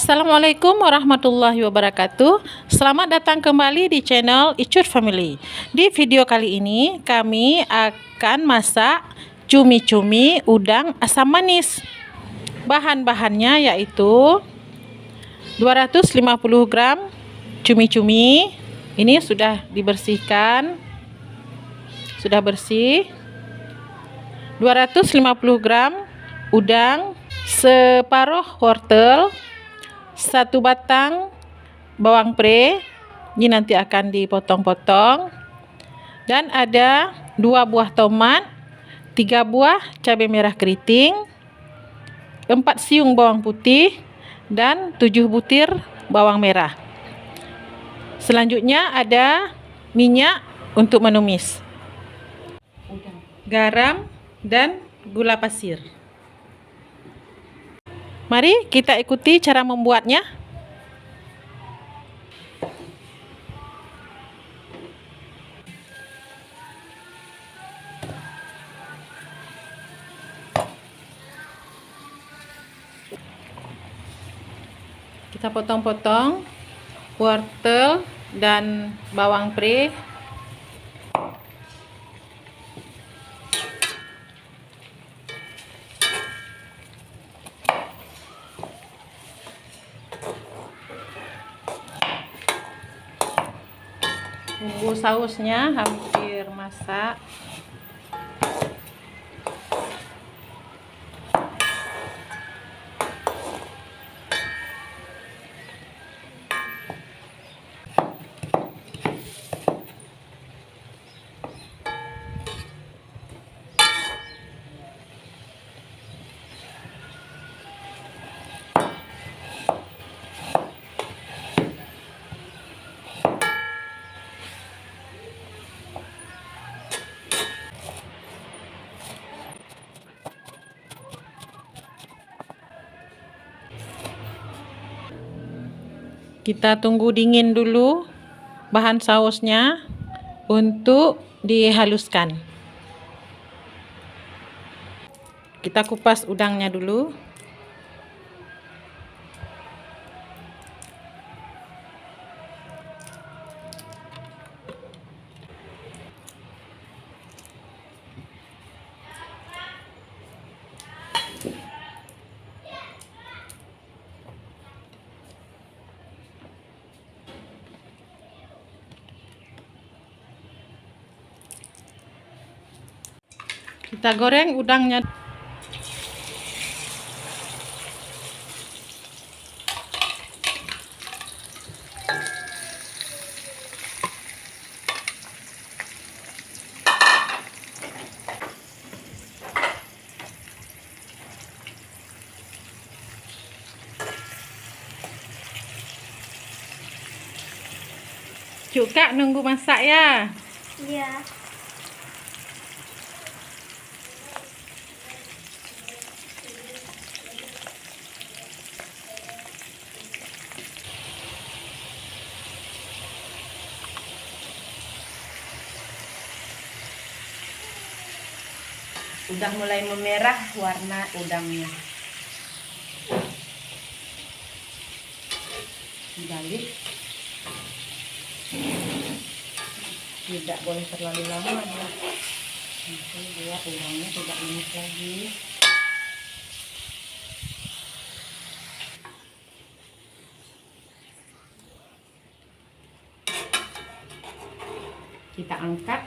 Assalamualaikum warahmatullahi wabarakatuh. Selamat datang kembali di channel Icut Family. Di video kali ini kami akan masak cumi-cumi udang asam manis. Bahan-bahannya yaitu 250 gram cumi-cumi. Ini sudah dibersihkan. Sudah bersih. 250 gram udang, separuh wortel, 1 batang bawang pre, ini nanti akan dipotong-potong, dan ada 2 buah tomat, 3 buah cabai merah keriting, 4 siung bawang putih, dan 7 butir bawang merah. Selanjutnya ada minyak untuk menumis, garam, dan gula pasir. Mari kita ikuti cara membuatnya. Kita potong-potong wortel dan bawang pre. Bumbu sausnya hampir masak. Kita tunggu dingin dulu bahan sausnya untuk dihaluskan. Kita kupas udangnya dulu. Kita goreng udangnya. Cuk Kak nunggu masak ya? Iya. Udah mulai memerah warna udangnya. Dibalik. Tidak boleh terlalu lama ya. Nanti dia udangnya tidak manis lagi. Kita angkat.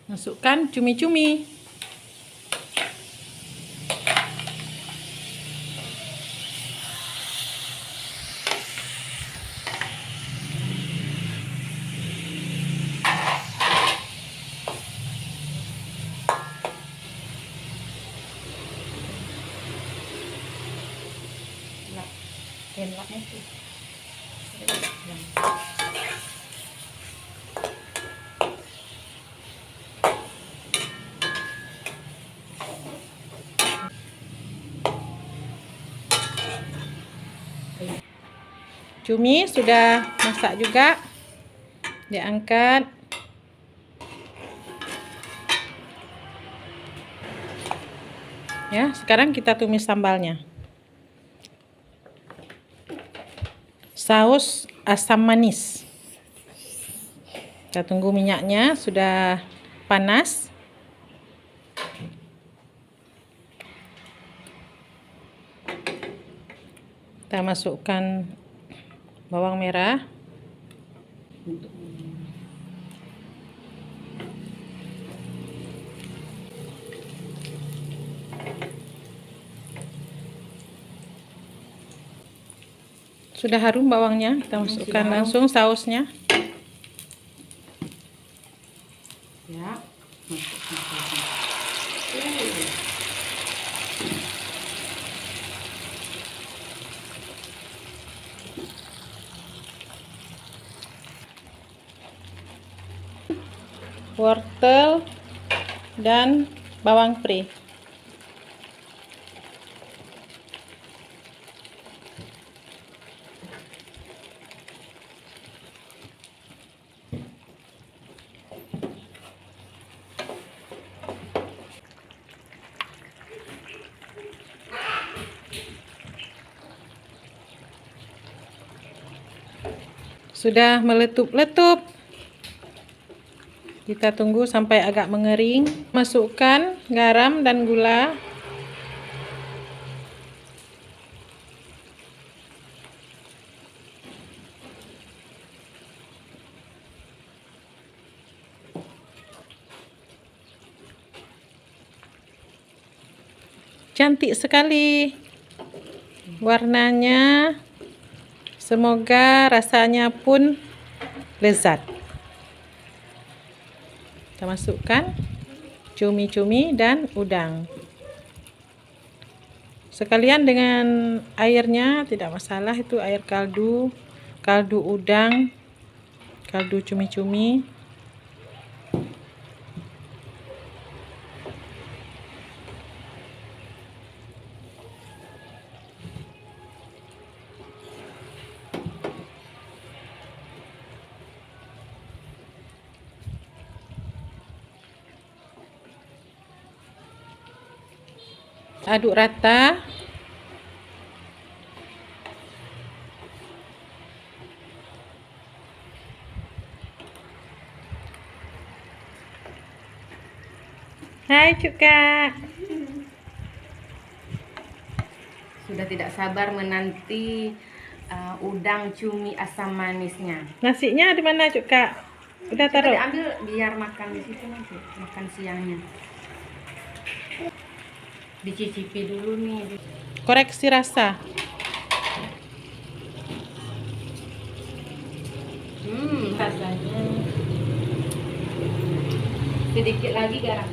Masukkan cumi-cumi. Enaknya tuh. Cumi sudah masak juga. Diangkat. Ya, sekarang kita tumis sambalnya. Saus asam manis. Kita tunggu minyaknya sudah panas. Kita masukkan bawang merah. Sudah harum bawangnya, kita masukkan langsung sausnya. Ya, masukkan sausnya. Wortel dan bawang pre. Sudah meletup-letup. Kita tunggu sampai agak mengering. Masukkan garam dan gula. Cantik sekali warnanya. Semoga rasanya pun lezat. Kita masukkan cumi-cumi dan udang. Sekalian dengan airnya, tidak masalah, itu air kaldu, kaldu udang, kaldu cumi-cumi. Aduk rata. Hai Cuka. Sudah tidak sabar menanti udang cumi asam manisnya. Nasinya di mana Cuka? Udah Kita taruh. diambil biar makan di situ nanti, makan siangnya. Dicicipi dulu nih. Koreksi rasa. Rasanya. Sedikit lagi garam.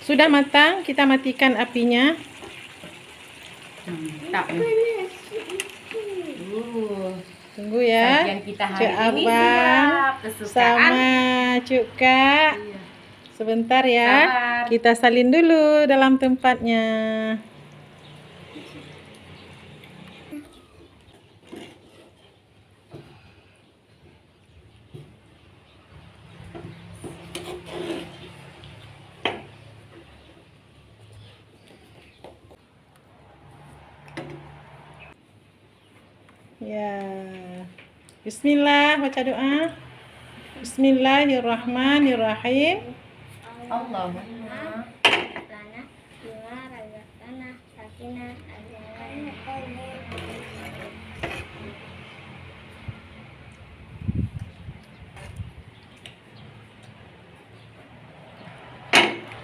Sudah matang, kita matikan apinya. Mantap nih. Tunggu ya. Sajian kita hari Cuk ini Abang siap. Kesukaan. sama Cuka. Iya. Sebentar ya. Sabar. Kita salin dulu dalam tempatnya. Ya. Bismillah, baca doa. Bismillahirrahmanirrahim. Allahumma lana bima razaqtana sakinah azalana.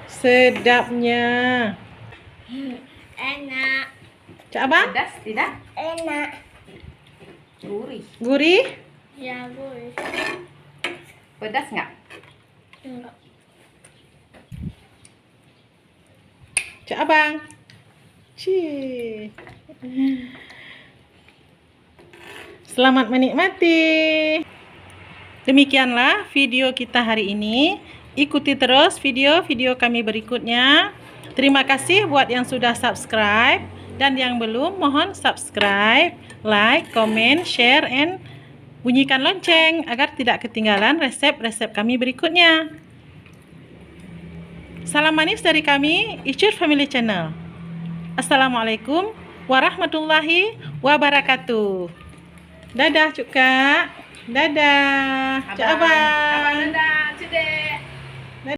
Sedapnya. Enak, Cak Abang? pedas tidak? enak. Gurih. Gurih? Ya boleh. Pedas nggak? Enggak. Cak Abang. Cih. Selamat menikmati. Demikianlah video kita hari ini. Ikuti terus video-video kami berikutnya. Terima kasih buat yang sudah subscribe. Dan yang belum, mohon subscribe, like, comment, share, and bunyikan lonceng agar tidak ketinggalan resep-resep kami berikutnya. Salam manis dari kami, Icur Family Channel. Assalamualaikum warahmatullahi wabarakatuh. Dadah Cuk Kak. Dadah. Cuk Abang. Dadah, Cik Dek.